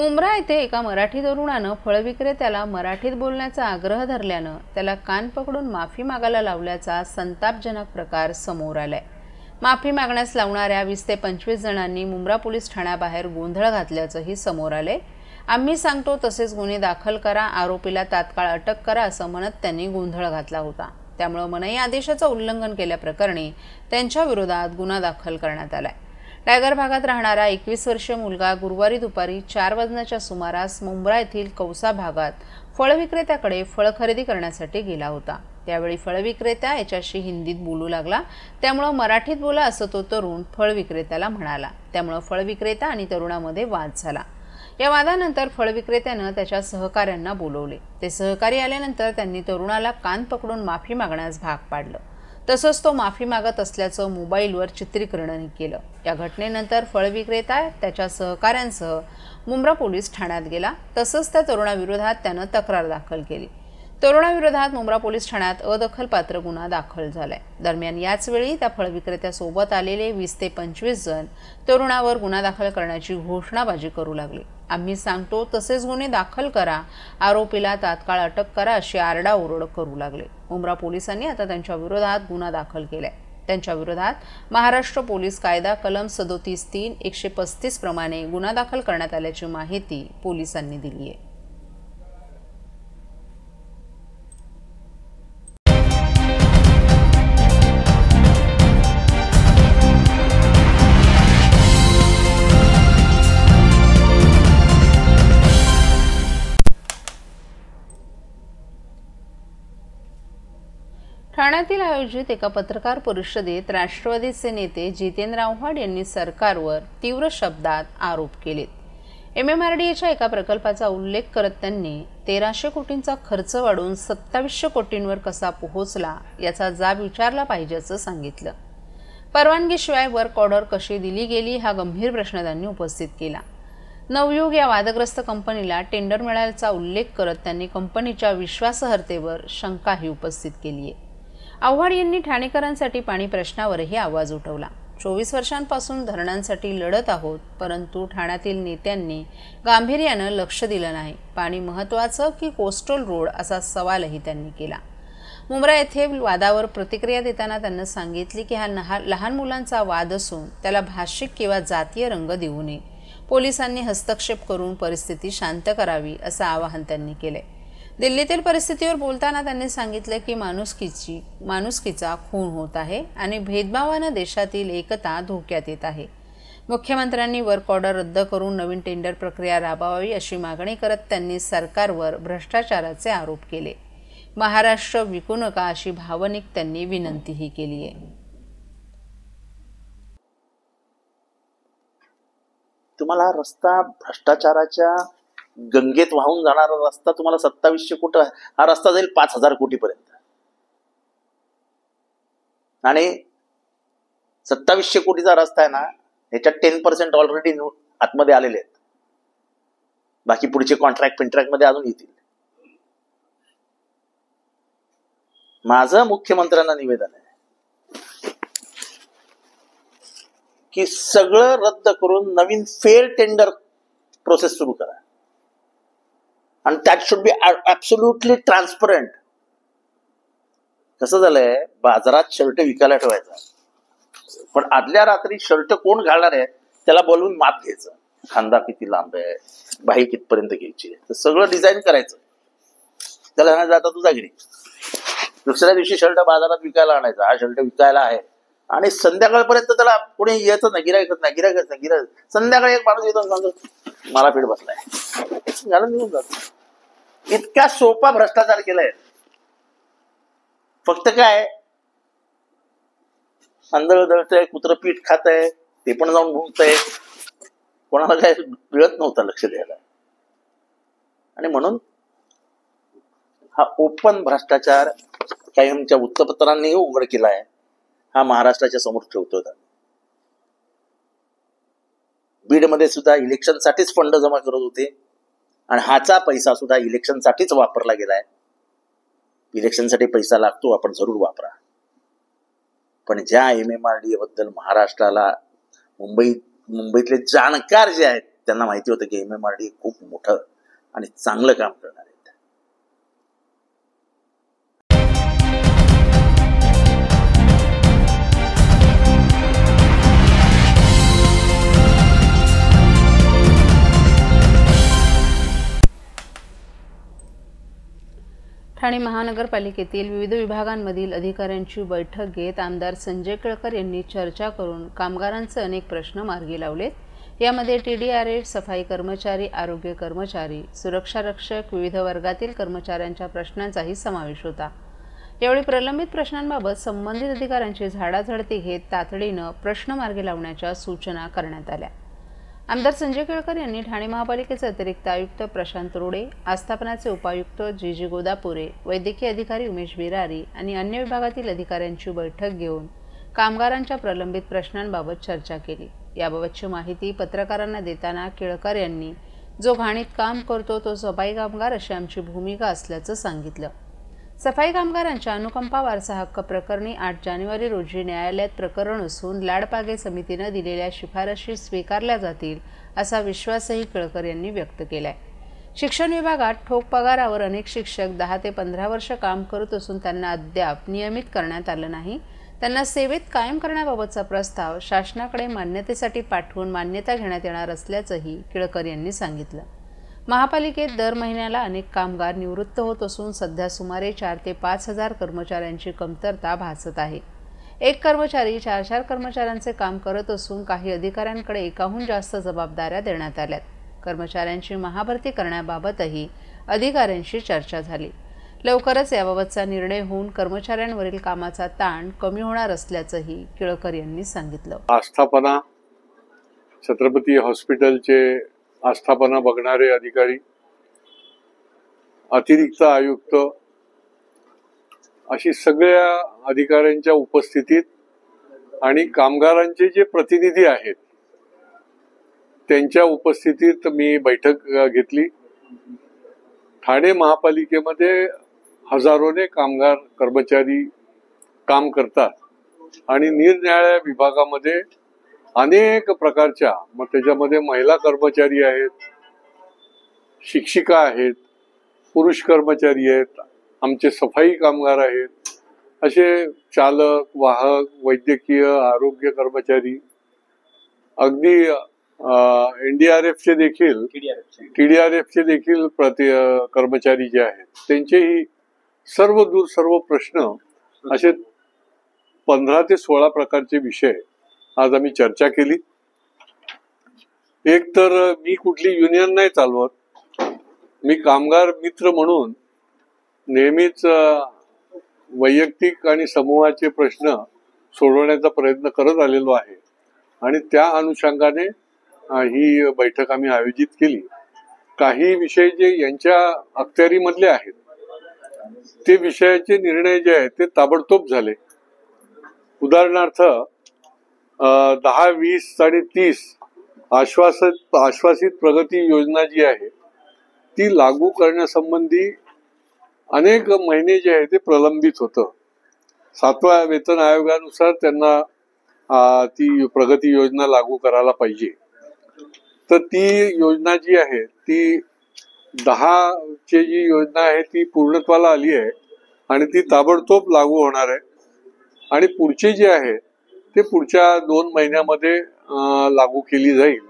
मुंब्रा येथे एका मराठी तरुणानं फळविक्रेत्याला मराठीत बोलण्याचा आग्रह धरल्यानं त्याला कान पकडून माफी मागायला लावल्याचा संतापजनक प्रकार समोर आलाय। माफी मागण्यास लावणाऱ्या 20 ते 25 जणांनी मुंब्रा पोलीस ठाण्याबाहेर गोंधळ घातल्याचंही समोर आलंय। आम्ही सांगतो तसेच गुन्हे दाखल करा, आरोपीला तात्काळ अटक करा असं म्हणत त्यांनी गोंधळ घातला होता। त्यामुळे मनाई आदेशाचं उल्लंघन केल्याप्रकरणी त्यांच्या विरोधात गुन्हा दाखल करण्यात आलाय। टायगर भागात राहणारा 21 वर्षीय मुलगा गुरुवारी दुपारी 4 वाजण्याच्या सुमारास मुंब्रा येथील कौसा भागात फळ विक्रेत्याकडे फळ खरेदी करण्यासाठी गेला होता। त्यावेळी फळ विक्रेता याच्याशी हिंदीत बोलू लागला, त्यामुळे मराठीत बोला असं तो तरुण फळ विक्रेत्याला म्हणाला। त्यामुळे फळ विक्रेता आणि तरुणामध्ये वाद झाला। या वादानंतर फळ विक्रेत्यानं त्याच्या सहकाऱ्यांना बोलवले। ते सहकारी आल्यानंतर त्यांनी तरुणाला कान पकडून माफी मागण्यास भाग पाडलं। तसंच तो माफी मागत असल्याचं मोबाईलवर चित्रीकरणही केलं। या घटनेनंतर फळ विक्रेता त्याच्या सहकाऱ्यांसह मुंब्रा पोलीस ठाण्यात गेला। तसंच त्या तरुणाविरोधात त्यानं तक्रार दाखल केली। तरुणाविरोधात मुंब्रा पोलीस ठाण्यात अदखलपात्र गुन्हा दाखल झालाय। दरम्यान याच वेळी त्या फळ विक्रेत्यासोबत आलेले 20 ते 25 जण तरुणावर गुन्हा दाखल करण्याची घोषणाबाजी करू लागले। आम्ही सांगतो तसेच गुन्हे दाखल करा, आरोपीला तात्काळ अटक करा अशी आरडाओरड करू लागले। मुंब्रा पोलिसांनी आता त्यांच्या विरोधात गुन्हा दाखल केलाय। त्यांच्या विरोधात महाराष्ट्र पोलीस कायदा कलम 37(3) 135 प्रमाणे गुन्हा दाखल करण्यात आल्याची माहिती पोलिसांनी दिली आहे। ठाण्यातील आयोजित एका पत्रकार परिषदेत राष्ट्रवादीचे नेते जितेंद्र आव्हाड यांनी सरकारवर तीव्र शब्दात आरोप केलेत। MMRDAच्या एका प्रकल्पाचा उल्लेख करत त्यांनी 1300 कोटींचा खर्च वाढून 2700 कोटींवर कसा पोहोचला याचा जाब विचारला पाहिजेचं सांगितलं। परवानगीशिवाय वर्क ऑर्डर कशी दिली गेली हा गंभीर प्रश्न त्यांनी उपस्थित केला। नवयुग या वादग्रस्त कंपनीला टेंडर मिळाल्याचा उल्लेख करत त्यांनी कंपनीच्या विश्वासार्हतेवर शंकाही उपस्थित केली आहे। आव्हाड यांनी ठाणेकरांसाठी पाणी प्रश्नावरही आवाज उठवला। 24 वर्षांपासून धरणांसाठी लढत आहोत, परंतु ठाण्यातील नेत्यांनी गांभीर्यानं लक्ष दिलं नाही। पाणी महत्त्वाचं की कोस्टल रोड असा सवालही त्यांनी केला। मुंब्रा येथे वादावर प्रतिक्रिया देताना त्यांनी सांगितले की हा लहान मुलांचा वाद असून त्याला भाषिक किंवा जातीय रंग देऊ नये। पोलिसांनी हस्तक्षेप करून परिस्थिती शांत करावी असं आवाहन त्यांनी केले। दिल्लीतील परिस्थितीवर बोलताना त्यांनी सांगितलं की माणुसकीचा खून होत आहे आणि भेदभावानं देशातील एकता धोक्यात येत आहे। मुख्यमंत्र्यांनी वर्क ऑर्डर रद्द करून नवीन टेंडर प्रक्रिया राबवावी अशी मागणी करत त्यांनी सरकारवर भ्रष्टाचाराचे आरोप केले। महाराष्ट्र विकू नका अशी भावनिक त्यांनी विनंतीही केली आहे। तुम्हाला रस्ता भ्रष्टाचाराच्या गंगेत वाहून जाणारा रस्ता तुम्हाला 2700 कोटी, हा रस्ता जाईल 5000 कोटीपर्यंत आणि 2700 कोटीचा रस्ता आहे ना, ह्याच्यात 10% ऑलरेडी आतमध्ये आलेले आहेत। बाकी पुढचे कॉन्ट्रॅक्ट मध्ये अजून येतील। माझं मुख्यमंत्र्यांना निवेदन आहे की सगळं रद्द करून नवीन फेअर टेंडर प्रोसेस सुरू करा आणि that should be absolutely transparent. कसं झालंय, बाजारात शर्ट विकायला ठेवायचा, पण आदल्या रात्री शर्ट कोण घालणार आहे त्याला बोलवून माप घ्यायचं, खांदा किती लांब आहे, बाही कितपर्यंत घ्यायची, तर सगळं डिझाईन करायचं। त्याला जाता तुझा घरी दुसऱ्या दिवशी शर्ट बाजारात विकायला आणायचा, हा शर्ट विकायला आहे, आणि संध्याकाळपर्यंत त्याला कोणी यायचं नाही, गिरायकच नाही। संध्याकाळी एक माणूस येतो सांगतो मला पीठ बसलाय, झालं निघून जातो। इतका सोपा भ्रष्टाचार केलाय। फक्त काय, आंधळ दळतंय, कुत्र पीठ खातंय, ते पण जाऊन भुंकतंय, कोणाला काय मिळत नव्हतं लक्ष द्यायला। आणि म्हणून हा ओपन भ्रष्टाचार काही आमच्या वृत्तपत्रांनीही उघड केला आहे, हा महाराष्ट्राच्या समोर ठेवतो। बीडमध्ये सुद्धा इलेक्शनसाठीच फंड जमा करत होते आणि हाचा पैसा सुद्धा इलेक्शनसाठीच वापरला गेलाय। इलेक्शनसाठी पैसा लागतो, आपण जरूर वापरा, पण ज्या MMRDA बद्दल महाराष्ट्राला मुंबईतले जाणकार जे आहेत त्यांना माहिती होतं की MMRDA खूप मोठं आणि चांगलं काम करणार आहे. ठाणे महानगरपालिकेतील विविध विभागांमधील अधिकाऱ्यांची बैठक घेत आमदार संजय केळकर यांनी चर्चा करून कामगारांचे अनेक प्रश्न मार्गी लावलेत. यामध्ये TDRA, सफाई कर्मचारी, आरोग्य कर्मचारी, सुरक्षा रक्षक, विविध वर्गातील कर्मचाऱ्यांच्या प्रश्नांचाही समावेश होता. यावेळी प्रलंबित प्रश्नांबाबत संबंधित अधिकाऱ्यांची झाडाझडती घेत तातडीनं प्रश्न मार्गी लावण्याच्या सूचना करण्यात आल्या. आमदार संजय केळकर यांनी ठाणे महापालिकेचे अतिरिक्त आयुक्त प्रशांत रोडे, आस्थापनाचे उपायुक्त GG गोदापुरे, वैद्यकीय अधिकारी उमेश बिरारी आणि अन्य विभागातील अधिकाऱ्यांची बैठक घेऊन कामगारांच्या प्रलंबित प्रश्नांबाबत चर्चा केली. याबाबतची माहिती पत्रकारांना देताना केळकर यांनी जो घाणीत काम करतो तो सफाई कामगार अशी आमची भूमिका असल्याचं सांगितलं. सफाई कामगारांच्या अनुकंपा वारसा हक्क प्रकरणी 8 जानेवारी रोजी न्यायालयात प्रकरण असून लाडपागे समितीनं दिलेल्या शिफारशी स्वीकारल्या जातील असा विश्वासही केळकर यांनी व्यक्त केलाय. शिक्षण विभागात ठोक पगारावर अनेक शिक्षक 10 ते 15 वर्ष काम करत असून त्यांना अद्याप नियमित करण्यात आलं नाही. त्यांना सेवेत कायम करण्याबाबतचा प्रस्ताव शासनाकडे मान्यतेसाठी पाठवून मान्यता घेण्यात येणार असल्याचंही केळकर यांनी सांगितलं. महापालिकेत दर महिन्याला अनेक कामगार निवृत्त होत असून सध्या सुमारे 4 ते 5 हजार कर्मचाऱ्यांची कमतरता भासत आहे. एक कर्मचारी 4 कर्मचाऱ्यांचे काम करत असून काही अधिकाऱ्यांकडे एकाहून जास्त जबाबदाऱ्या देण्यात आल्यात. कर्मचाऱ्यांची महाभरती करण्याबाबतही अधिकाऱ्यांशी चर्चा झाली. लवकरच याबाबतचा निर्णय होऊन कर्मचाऱ्यांवरील कामाचा ताण कमी होणार असल्याचंही केळकर यांनी सांगितलं. आस्थापना, छत्रपती हॉस्पिटलचे आस्थापना बघणारे अधिकारी, अतिरिक्त आयुक्त अशी सगळ्या अधिकाऱ्यांच्या उपस्थितीत आणि कामगारांचे जे प्रतिनिधी आहेत त्यांच्या उपस्थितीत मी बैठक घेतली. ठाणे महापालिकेमध्ये हजारोने कामगार कर्मचारी काम करतात आणि निरनिराळ्या विभागामध्ये अनेक प्रकारच्या, मग त्याच्यामध्ये महिला कर्मचारी आहेत, शिक्षिका आहेत, पुरुष कर्मचारी आहेत, आमचे सफाई कामगार आहेत, असे चालक, वाहक, वैद्यकीय, आरोग्य कर्मचारी, अगदी NDRFचे देखील TDRFचे देखील कर्मचारी जे आहेत त्यांचेही सर्व प्रश्न असे 15 ते 16 प्रकारचे विषय आज आम्ही चर्चा केली. एक तर मी कुठली युनियन नाही चालवत, मी कामगार मित्र म्हणून नेहमीच वैयक्तिक आणि समूहाचे प्रश्न सोडवण्याचा प्रयत्न करत आलेलो आहे आणि त्या अनुषंगाने ही बैठक आम्ही आयोजित केली. काही विषय जे यांच्या अखत्यारीमधले आहेत ते विषयाचे निर्णय जे आहेत ते ताबडतोब झाले. उदाहरणार्थ 10, 20 आणि 30 आश्वासित प्रगती योजना जी आहे ती लागू करण्यासंबंधी अनेक महिने जे आहे ते प्रलंबित होतं. 7व्या वेतन आयोगानुसार त्यांना ती प्रगती योजना लागू करायला पाहिजे. तर ती योजना जी आहे ती 10ची जी योजना आहे ती पूर्णत्वाला आली आहे आणि ती ताबडतोब लागू होणार आहे आणि पुढची जी आहे ते पुढच्या 2 महिन्यामध्ये लागू केली जाईल.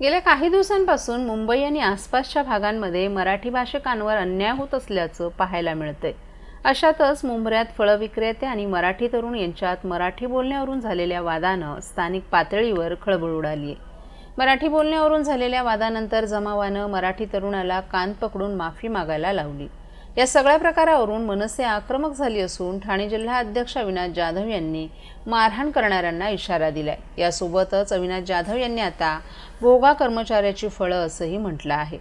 गेल्या काही दिवसांपासून मुंबई आणि आसपासच्या भागांमध्ये मराठी भाषिकांवर अन्याय होत असल्याचं पाहायला मिळतंय. अशातच मुंबऱ्यात फळ विक्रेते आणि मराठी तरुण यांच्यात मराठी बोलण्यावरून झालेल्या वादानं स्थानिक पातळीवर खळबळ उडाली आहे. मराठी बोलण्यावरून झालेल्या वादानंतर जमावानं मराठी तरुणाला कान पकडून माफी मागायला लावली. या सगळ्या प्रकारावरून मनसे आक्रमक झाली असून ठाणे जिल्हा अध्यक्ष अविनाश जाधव यांनी मारहाण करणाऱ्यांना इशारा दिलाय. यासोबतच अविनाश जाधव यांनी आता भोगा कर्मचाऱ्याची फळं असंही म्हटलं आहे.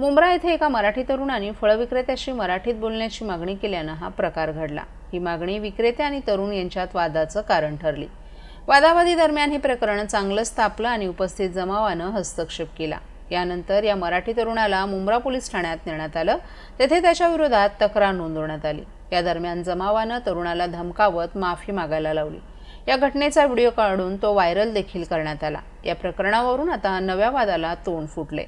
मुंब्रा येथे एका मराठी तरुणाने फळ विक्रेत्याशी मराठीत बोलण्याची मागणी केल्यानं हा प्रकार घडला. ही मागणी विक्रेते आणि तरुण यांच्यात वादाचं कारण ठरली. वादावादी दरम्यान हे प्रकरण चांगलंच तापलं आणि उपस्थित जमावानं हस्तक्षेप केला। यानंतर या मराठी तरुणाला मुंब्रा पोलीस ठाण्यात नेण्यात आलं। तेथे त्याच्या विरोधात तक्रार नोंदवण्यात आली। या दरम्यान जमावानं तरुणाला धमकावत माफी मागायला लावली। या घटनेचा व्हिडिओ काढून तो व्हायरल देखील करण्यात आला। या प्रकरणावरून आता नव्या वादाला तोंड फुटले।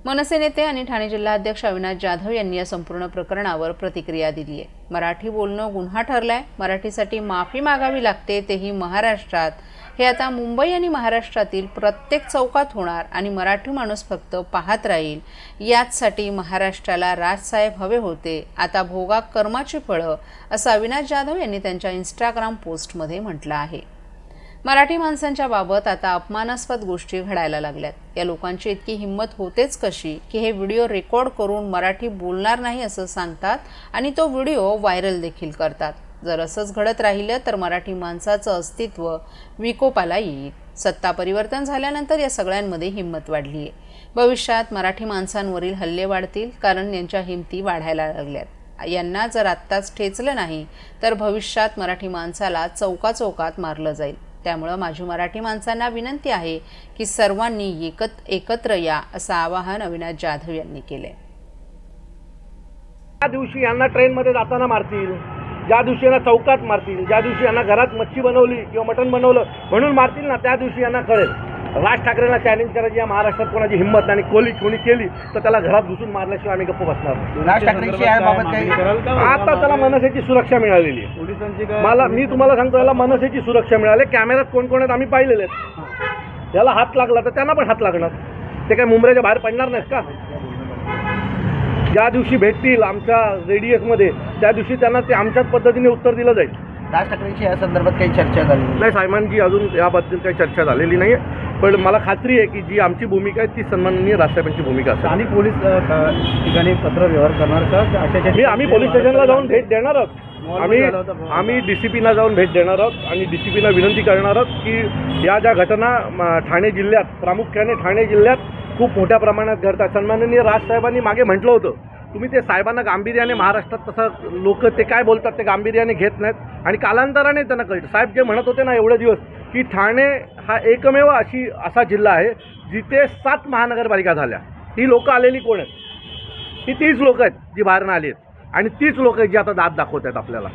मनसे नेते आणि ठाणे जिल्हाध्यक्ष अविनाश जाधव यांनी या संपूर्ण प्रकरणावर प्रतिक्रिया दिली आहे। मराठी बोलणं गुन्हा ठरलाय, मराठीसाठी माफी मागावी लागते, तेही महाराष्ट्रात। हे आता मुंबई आणि महाराष्ट्रातील प्रत्येक चौकात होणार आणि मराठी माणूस फक्त पाहत राहील। याचसाठी महाराष्ट्राला राजसाहेब हवे होते, आता भोगा कर्माची फळं, असं अविनाश जाधव यांनी त्यांच्या इंस्टाग्राम पोस्टमध्ये म्हटलं आहे। मराठी माणसांच्या बाबत आता अपमानास्पद गोष्टी घडायला लागल्यात। या लोकांची इतकी हिंमत होतेच कशी की हे व्हिडिओ रेकॉर्ड करून मराठी बोलणार नाही असं सांगतात आणि तो व्हिडिओ व्हायरल देखील करतात। जर असंच घडत राहिलं तर मराठी माणसाचं अस्तित्व विकोपाला येईल। सत्ता परिवर्तन झाल्यानंतर या सगळ्यांमध्ये हिंमत वाढली आहे। भविष्यात मराठी माणसांवरील हल्ले वाढतील, कारण यांच्या हिमती वाढायला लागल्यात। यांना जर आत्ताच ठेचलं नाही तर भविष्यात मराठी माणसाला चौकाचौकात मारलं जाईल। त्यामुळे माझी मराठी माणसांना विनंती आहे की सर्वांनी एकत्र या, असं आवाहन अविनाश जाधव यांनी केले। त्या दिवशी यांना ट्रेनमध्ये जाताना मारतील, ज्या दिवशी यांना चौकात मारतील, ज्या दिवशी यांना घरात मच्छी बनवली किंवा मटण बनवलं म्हणून मारतील ना, त्या दिवशी यांना कळेल राज ठाकरेंना चॅलेंज करायची या महाराष्ट्रात कोणाची हिंमत आणि कोणी केली तर त्याला घरात घुसून मारल्याशिवाय आम्ही गप्प बसणार नाही। राज ठाकरेंशी याबाबत काही आता त्याला मनसेची सुरक्षा मिळालेली आहे। पोलिसांची मी तुम्हाला सांगतो, याला मनसेची सुरक्षा मिळाली। कॅमेऱ्यात कोण आहेत आम्ही पाहिलेले आहेत। याला हात लागला तर त्यांना पण हात लागणार। ते काय मुंबईच्या बाहेर पडणार नाहीत का? ज्या दिवशी भेटतील आमच्या रेडियसमध्ये त्या दिवशी त्यांना ते आमच्याच पद्धतीने उत्तर दिलं जाईल। राज ठाकरेंशी या संदर्भात काही चर्चा झाली नाही साहेबांची अजून याबद्दल काही चर्चा झालेली नाही आहे, पण मला खात्री आहे की जी आमची भूमिका आहे ती सन्माननीय राजसाहेबांची भूमिका असेल। आणि पोलीस ठिकाणी पत्र व्यवहार करणार का? आम्ही पोलीस स्टेशनला जाऊन भेट देणार आहोत। आम्ही DCPना जाऊन भेट देणार आहोत आणि DCPना विनंती करणार आहोत की या ज्या घटना ठाणे जिल्ह्यात, प्रामुख्याने ठाणे जिल्ह्यात खूप मोठ्या प्रमाणात घडतात। सन्माननीय राजसाहेबांनी मागे म्हटलं होतं, तुम्ही ते साहेबांना गांभीर्याने, महाराष्ट्रात तसं लोक ते काय बोलतात ते गांभीर्याने घेत नाहीत आणि कालांतराने त्यांना कळतं। साहेब जे म्हणत होते ना एवढे दिवस की ठाणे हा एकमेव असा जिल्हा आहे जिथे 7 महानगरपालिका झाल्या। ही लोकं आलेली कोण आहेत? ही तीच लोकं आहेत जी बाहेरनं आली आहेत आणि तीच लोकं आहेत जी आता दाद दाखवत आहेत आपल्याला।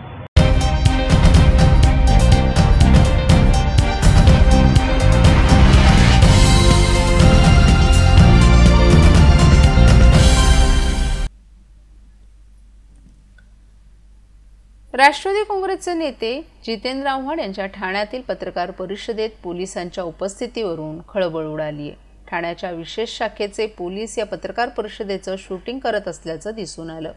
राष्ट्रवादी काँग्रेसचे नेते जितेंद्र आव्हाड यांच्या ठाण्यातील पत्रकार परिषदेत पोलिसांच्या उपस्थितीवरून खळबळ उडाली आहे। ठाण्याच्या विशेष शाखेचे पोलीस या पत्रकार परिषदेचं शूटिंग करत असल्याचं दिसून आलं।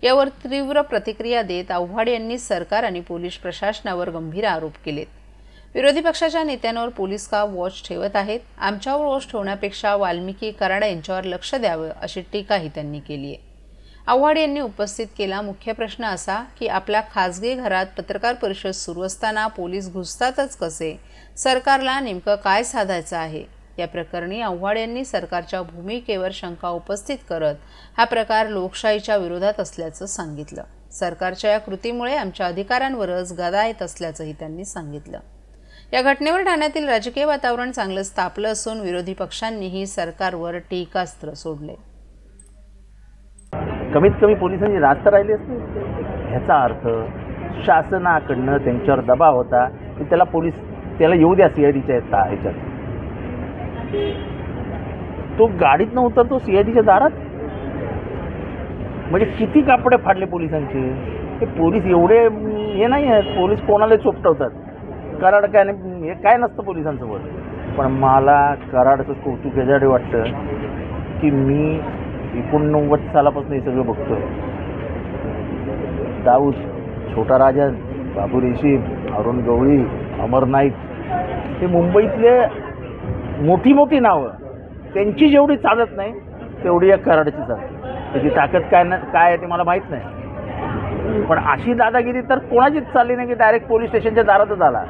यावर तीव्र प्रतिक्रिया देत आव्हाड यांनी सरकार आणि पोलीस प्रशासनावर गंभीर आरोप केलेत। विरोधी पक्षाच्या नेत्यांवर पोलीस का वॉच ठेवत आहेत? आमच्यावर वॉच ठेवण्यापेक्षा वाल्मिकी कराड यांच्यावर लक्ष द्यावं, अशी टीकाही त्यांनी केली आहे। आव्हाड यांनी उपस्थित केला मुख्य प्रश्न असा की आपल्या खासगी घरात पत्रकार परिषद सुरू असताना पोलीस घुसतातच कसे? सरकारला नेमकं काय साधायचं आहे? या प्रकरणी आव्हाड यांनी सरकारच्या भूमिकेवर शंका उपस्थित करत हा प्रकार लोकशाहीच्या विरोधात असल्याचं सांगितलं। सरकारच्या या कृतीमुळे आमच्या अधिकारांवरच गदा येत असल्याचंही त्यांनी सांगितलं। या घटनेवर ठाण्यातील राजकीय वातावरण चांगलंच तापलं असून विरोधी पक्षांनीही सरकारवर टीकास्त्र सोडले। कमीत कमी पोलिसांची रास्त राहिली असते। ह्याचा अर्थ शासनाकडनं त्यांच्यावर दबाव होता की त्याला येऊ द्या CIDच्या ह्याच्यात। तो गाडीतनं उतरतो CIDच्या दारात, म्हणजे किती कापडे फाडले पोलिसांचे। हे पोलीस एवढे हे नाही आहेत, पोलीस कोणाला चोपटवतात। कराड काय नाही, हे काय नसतं पोलिसांसोबत। पण मला कराडचं कौतुक याच्यासाठी वाटतं की मी 89 सालापासून हे सगळं बघतोय। दाऊद, छोटा राजन, बाबू रेशीम, अरुण गवळी, अमर नाईक, हे मुंबईतले मोठी नावं, त्यांची जेवढी चालत नाही तेवढी या कराडची चालते। त्याची ताकद काय आहे ते मला माहीत नाही, पण अशी दादागिरी तर कोणाचीच चालली नाही की डायरेक्ट पोलीस स्टेशनच्या दारातच आला।